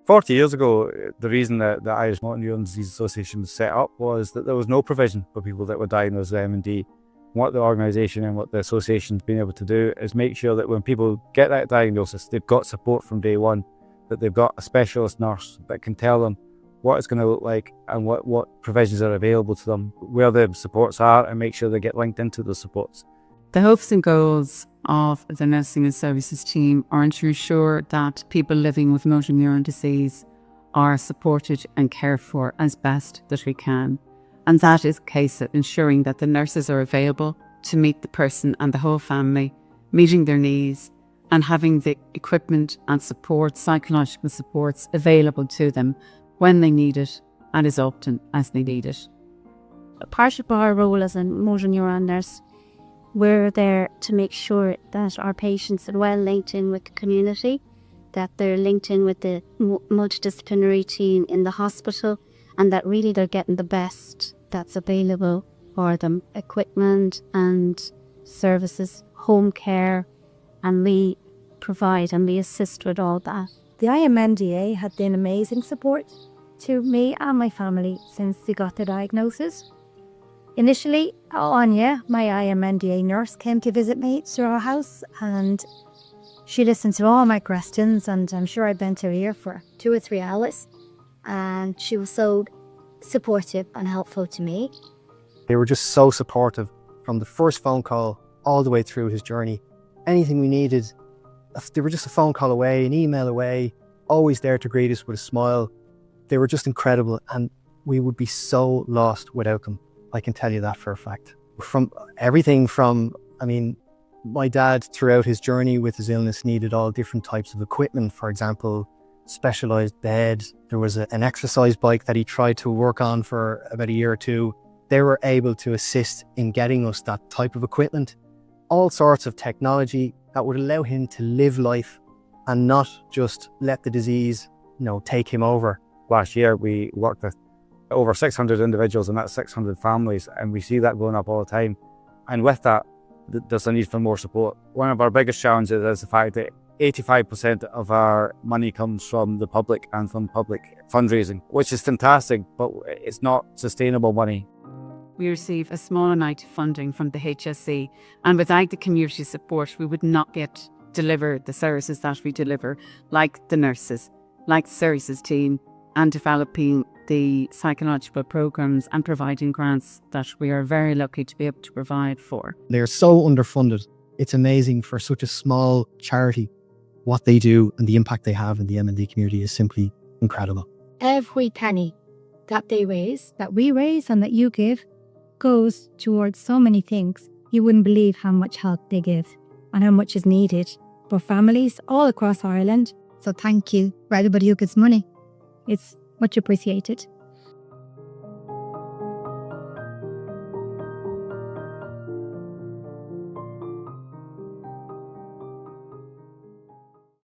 40 years ago, the reason that the Irish Motor Neuron Disease Association was set up was that there was no provision for people that were diagnosed with MND. What the organisation and what the association's been able to do is make sure that when people get that diagnosis, they've got support from day one, that they've got a specialist nurse that can tell them what it's going to look like and what provisions are available to them, where the supports are, and make sure they get linked into those supports. The hopes and goals of the Nursing and Services team are to ensure that people living with motor neuron disease are supported and cared for as best that we can. And that is a case of ensuring that the nurses are available to meet the person and the whole family, meeting their needs and having the equipment and support, psychological supports available to them when they need it and as often as they need it. Part of our role as a motor neuron nurse, we're there to make sure that our patients are well linked in with the community, that they're linked in with the multidisciplinary team in the hospital, and that really they're getting the best that's available for them, equipment and services, home care, and we provide and we assist with all that. The IMNDA had been amazing support to me and my family since they got the diagnosis. Initially, Anya, my IMNDA nurse, came to visit me to our house and she listened to all my questions, and I'm sure I bent her ear for 2 or 3 hours, and she was so supportive and helpful to me. They were just so supportive from the first phone call all the way through his journey. Anything we needed, they were just a phone call away, an email away, always there to greet us with a smile. They were just incredible, and we would be so lost without them. I can tell you that for a fact. From everything from, my dad throughout his journey with his illness needed all different types of equipment. For example, specialised bed. There was an exercise bike that he tried to work on for about a year or 2. They were able to assist in getting us that type of equipment. All sorts of technology that would allow him to live life and not just let the disease, take him over. Last year, we worked with over 600 individuals, and that's 600 families, and we see that going up all the time. And with that, there's a need for more support. One of our biggest challenges is the fact that 85% of our money comes from the public and from public fundraising, which is fantastic, but it's not sustainable money. We receive a small amount of funding from the HSE, and without the community support, we would not get delivered the services that we deliver, like the nurses, like the services team, and developing the psychological programs and providing grants that we are very lucky to be able to provide for. They're so underfunded. It's amazing for such a small charity. What they do and the impact they have in the MND community is simply incredible. Every penny that they raise, that we raise and that you give, goes towards so many things. You wouldn't believe how much help they give and how much is needed for families all across Ireland. So thank you for everybody who gives money. It's much appreciated.